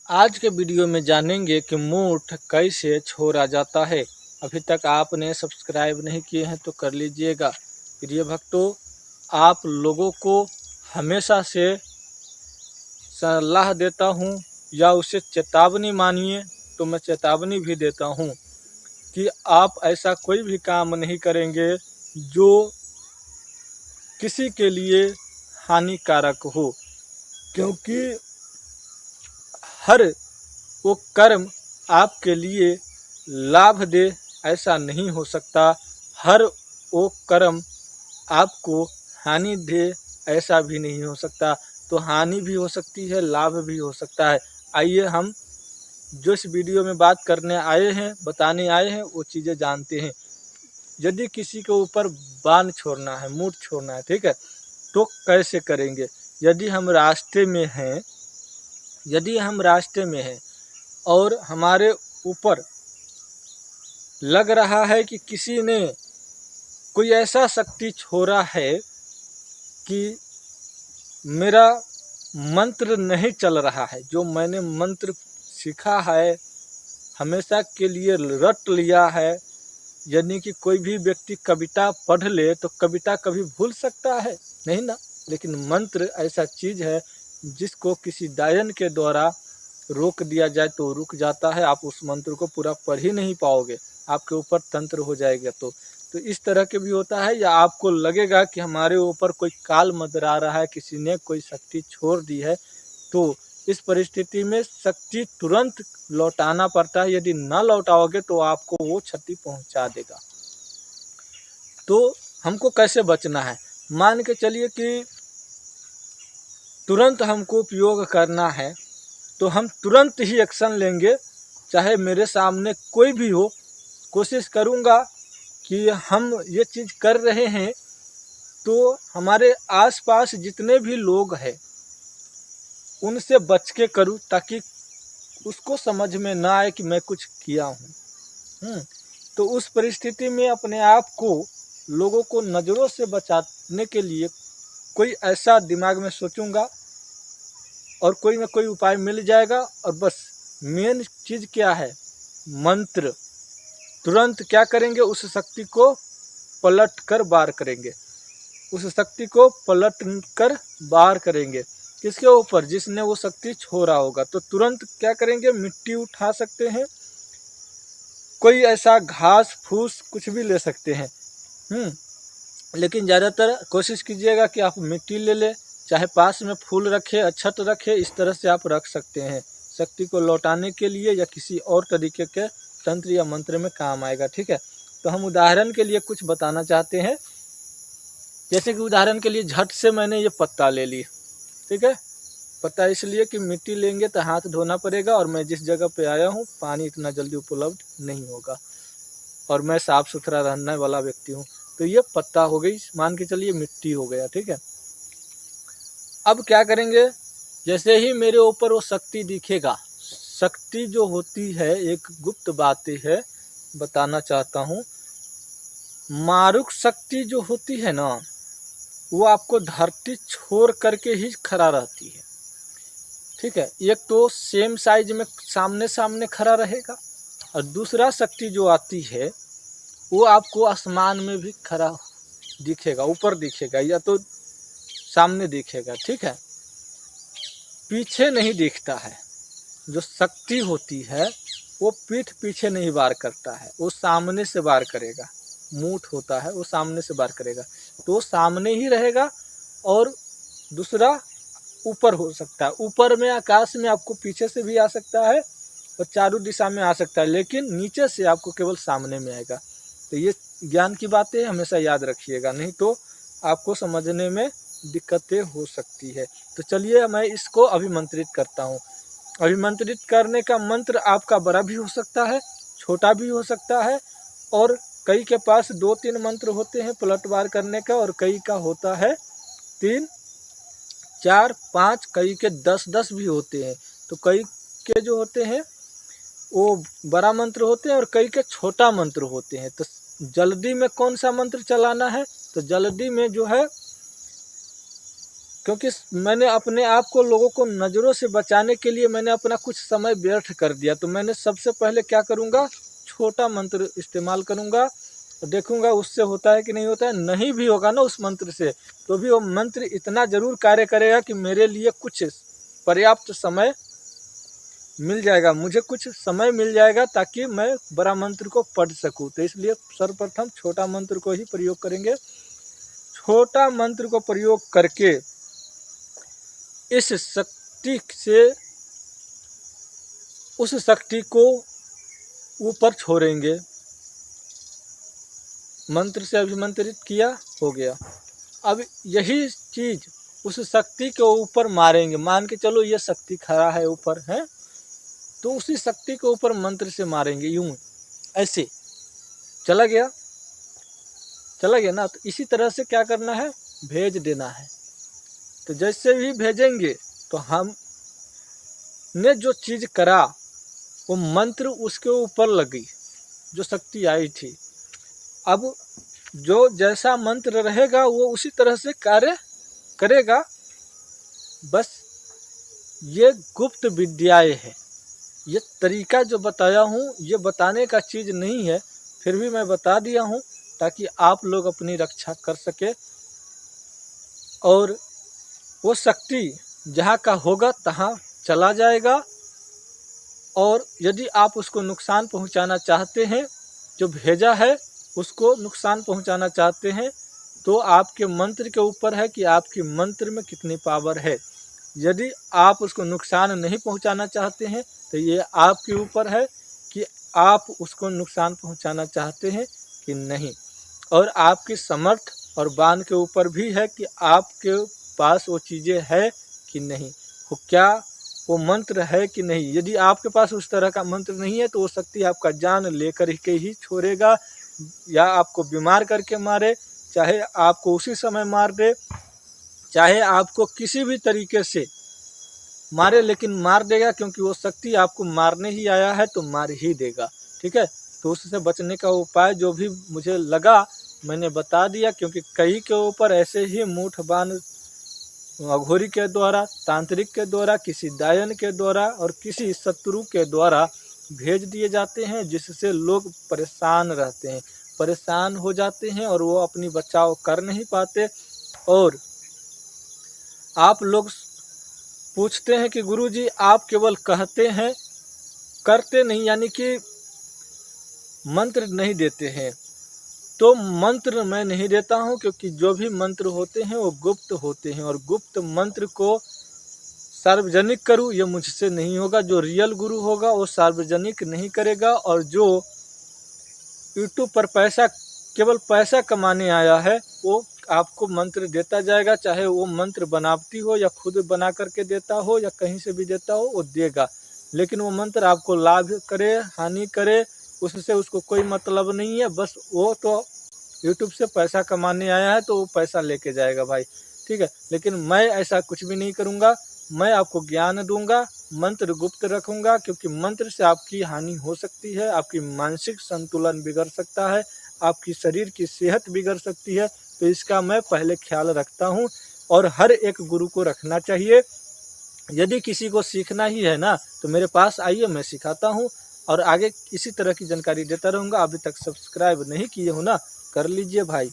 आज के वीडियो में जानेंगे कि मूठ कैसे छोड़ा जाता है। अभी तक आपने सब्सक्राइब नहीं किए हैं तो कर लीजिएगा। प्रिय भक्तों, आप लोगों को हमेशा से सलाह देता हूं या उसे चेतावनी मानिए तो मैं चेतावनी भी देता हूं कि आप ऐसा कोई भी काम नहीं करेंगे जो किसी के लिए हानिकारक हो, क्योंकि हर वो कर्म आपके लिए लाभ दे ऐसा नहीं हो सकता। हर वो कर्म आपको हानि दे ऐसा भी नहीं हो सकता। तो हानि भी हो सकती है, लाभ भी हो सकता है। आइए हम जो इस वीडियो में बात करने आए हैं, बताने आए हैं, वो चीज़ें जानते हैं। यदि किसी के ऊपर बाण छोड़ना है, मूठ छोड़ना है, ठीक है, तो कैसे करेंगे? यदि हम रास्ते में हैं और हमारे ऊपर लग रहा है कि किसी ने कोई ऐसा शक्ति छोड़ा है कि मेरा मंत्र नहीं चल रहा है, जो मैंने मंत्र सीखा है, हमेशा के लिए रट लिया है। यानी कि कोई भी व्यक्ति कविता पढ़ ले तो कविता कभी भूल सकता है नहीं ना, लेकिन मंत्र ऐसा चीज़ है जिसको किसी गायन के द्वारा रोक दिया जाए तो रुक जाता है। आप उस मंत्र को पूरा पढ़ ही नहीं पाओगे, आपके ऊपर तंत्र हो जाएगा। तो इस तरह के भी होता है। या आपको लगेगा कि हमारे ऊपर कोई काल मंडरा रहा है, किसी ने कोई शक्ति छोड़ दी है, तो इस परिस्थिति में शक्ति तुरंत लौटाना पड़ता है। यदि न लौटाओगे तो आपको वो क्षति पहुंचा देगा। तो हमको कैसे बचना है? मान के चलिए कि तुरंत हमको उपयोग करना है तो हम तुरंत ही एक्शन लेंगे, चाहे मेरे सामने कोई भी हो। कोशिश करूँगा कि हम ये चीज़ कर रहे हैं तो हमारे आसपास जितने भी लोग हैं उनसे बच के करूँ, ताकि उसको समझ में ना आए कि मैं कुछ किया हूँ। तो उस परिस्थिति में अपने आप को, लोगों को नज़रों से बचाने के लिए कोई ऐसा दिमाग में सोचूंगा और कोई ना कोई उपाय मिल जाएगा। और बस मेन चीज़ क्या है? मंत्र। तुरंत क्या करेंगे? उस शक्ति को पलट कर वार करेंगे, उस शक्ति को पलट कर वार करेंगे। किसके ऊपर? जिसने वो शक्ति छोड़ा होगा। तो तुरंत क्या करेंगे? मिट्टी उठा सकते हैं, कोई ऐसा घास फूस कुछ भी ले सकते हैं। लेकिन ज़्यादातर कोशिश कीजिएगा कि आप मिट्टी ले लें, चाहे पास में फूल रखे, अक्षत रखे, इस तरह से आप रख सकते हैं। शक्ति को लौटाने के लिए या किसी और तरीके के तंत्र या मंत्र में काम आएगा। ठीक है, तो हम उदाहरण के लिए कुछ बताना चाहते हैं। जैसे कि उदाहरण के लिए झट से मैंने ये पत्ता ले ली, ठीक है। पत्ता इसलिए कि मिट्टी लेंगे तो हाथ धोना पड़ेगा, और मैं जिस जगह पे आया हूँ पानी इतना जल्दी उपलब्ध नहीं होगा, और मैं साफ सुथरा रहने वाला व्यक्ति हूँ। तो ये पत्ता हो गई, मान के चलिए मिट्टी हो गया, ठीक है। अब क्या करेंगे? जैसे ही मेरे ऊपर वो शक्ति दिखेगा, शक्ति जो होती है, एक गुप्त बात है, बताना चाहता हूँ। मारुक शक्ति जो होती है ना, वो आपको धरती छोड़ करके ही खड़ा रहती है, ठीक है। एक तो सेम साइज में सामने सामने खड़ा रहेगा, और दूसरा शक्ति जो आती है वो आपको आसमान में भी खड़ा दिखेगा, ऊपर दिखेगा या तो सामने दिखेगा, ठीक है। पीछे नहीं दिखता है। जो शक्ति होती है वो पीठ पीछे नहीं वार करता है, वो सामने से वार करेगा। मूठ होता है वो सामने से वार करेगा, तो वो सामने ही रहेगा। और दूसरा ऊपर हो सकता है, ऊपर में आकाश में आपको पीछे से भी आ सकता है और चारों दिशा में आ सकता है, लेकिन नीचे से आपको केवल सामने में आएगा। तो ये ज्ञान की बातें हमेशा याद रखिएगा, नहीं तो आपको समझने में दिक्कतें हो सकती है। तो चलिए मैं इसको अभिमंत्रित करता हूँ। अभिमंत्रित करने का मंत्र आपका बड़ा भी हो सकता है, छोटा भी हो सकता है, और कई के पास 2-3 मंत्र होते हैं पलटवार करने का, और कई का होता है 3, 4, 5, कई के 10-10 भी होते हैं। तो कई के जो होते हैं वो बड़ा मंत्र होते हैं और कई के छोटा मंत्र होते हैं। तो जल्दी में कौन सा मंत्र चलाना है? तो जल्दी में जो है क्योंकि मैंने अपने आप को लोगों को नज़रों से बचाने के लिए मैंने अपना कुछ समय व्यर्थ कर दिया। तो मैंने सबसे पहले क्या करूँगा, छोटा मंत्र इस्तेमाल करूँगा, देखूँगा उससे होता है कि नहीं होता है। नहीं भी होगा ना उस मंत्र से, तो भी वो मंत्र इतना ज़रूर कार्य करेगा कि मेरे लिए कुछ पर्याप्त समय मिल जाएगा, मुझे कुछ समय मिल जाएगा ताकि मैं बड़ा मंत्र को पढ़ सकूं। तो इसलिए सर्वप्रथम छोटा मंत्र को ही प्रयोग करेंगे। छोटा मंत्र को प्रयोग करके इस शक्ति से उस शक्ति को ऊपर छोड़ेंगे। मंत्र से अभिमंत्रित किया, हो गया। अब यही चीज उस शक्ति के ऊपर मारेंगे। मान के चलो ये शक्ति खड़ा है ऊपर है, तो उसी शक्ति के ऊपर मंत्र से मारेंगे, यूं ऐसे। चला गया ना। तो इसी तरह से क्या करना है, भेज देना है। तो जैसे भी भेजेंगे तो हम ने जो चीज करा वो मंत्र उसके ऊपर लगी, जो शक्ति आई थी। अब जो जैसा मंत्र रहेगा वो उसी तरह से कार्य करेगा। बस ये गुप्त विद्याएं है। ये तरीका जो बताया हूँ ये बताने का चीज़ नहीं है, फिर भी मैं बता दिया हूँ ताकि आप लोग अपनी रक्षा कर सके। और वो शक्ति जहाँ का होगा तहाँ चला जाएगा। और यदि आप उसको नुकसान पहुँचाना चाहते हैं, जो भेजा है उसको नुकसान पहुँचाना चाहते हैं, तो आपके मंत्र के ऊपर है कि आपके मंत्र में कितनी पावर है। यदि आप उसको नुकसान नहीं पहुँचाना चाहते हैं तो ये आपके ऊपर है कि आप उसको नुकसान पहुँचाना चाहते हैं कि नहीं। और आपकी समर्थ और बाण के ऊपर भी है कि आपके पास वो चीज़ें है कि नहीं, वो क्या वो मंत्र है कि नहीं। यदि आपके पास उस तरह का मंत्र नहीं है तो वो शक्ति आपका जान लेकर के ही छोड़ेगा, या आपको बीमार करके मारे, चाहे आपको उसी समय मार दे, चाहे आपको किसी भी तरीके से मारे, लेकिन मार देगा। क्योंकि वो शक्ति आपको मारने ही आया है तो मार ही देगा। ठीक है, तो उससे बचने का उपाय जो भी मुझे लगा मैंने बता दिया। क्योंकि कई के ऊपर ऐसे ही मूठ बाण अघोरी के द्वारा, तांत्रिक के द्वारा, किसी दायन के द्वारा और किसी शत्रु के द्वारा भेज दिए जाते हैं, जिससे लोग परेशान रहते हैं, परेशान हो जाते हैं और वो अपनी बचाव कर नहीं पाते। और आप लोग पूछते हैं कि गुरुजी आप केवल कहते हैं, करते नहीं, यानी कि मंत्र नहीं देते हैं। तो मंत्र मैं नहीं देता हूं, क्योंकि जो भी मंत्र होते हैं वो गुप्त होते हैं, और गुप्त मंत्र को सार्वजनिक करूं ये मुझसे नहीं होगा। जो रियल गुरु होगा वो सार्वजनिक नहीं करेगा। और जो यूट्यूब पर केवल पैसा कमाने आया है वो आपको मंत्र देता जाएगा, चाहे वो मंत्र बनावटी हो या खुद बना करके देता हो या कहीं से भी देता हो, वो देगा। लेकिन वो मंत्र आपको लाभ करे हानि करे उससे उसको कोई मतलब नहीं है। बस वो तो यूट्यूब से पैसा कमाने आया है तो वो पैसा लेके जाएगा भाई, ठीक है। लेकिन मैं ऐसा कुछ भी नहीं करूँगा। मैं आपको ज्ञान दूंगा, मंत्र गुप्त रखूंगा, क्योंकि मंत्र से आपकी हानि हो सकती है, आपकी मानसिक संतुलन बिगड़ सकता है, आपकी शरीर की सेहत बिगड़ सकती है। तो इसका मैं पहले ख्याल रखता हूँ, और हर एक गुरु को रखना चाहिए। यदि किसी को सीखना ही है ना तो मेरे पास आइए, मैं सिखाता हूँ और आगे इसी तरह की जानकारी देता रहूँगा। अभी तक सब्सक्राइब नहीं किए हो ना, कर लीजिए भाई।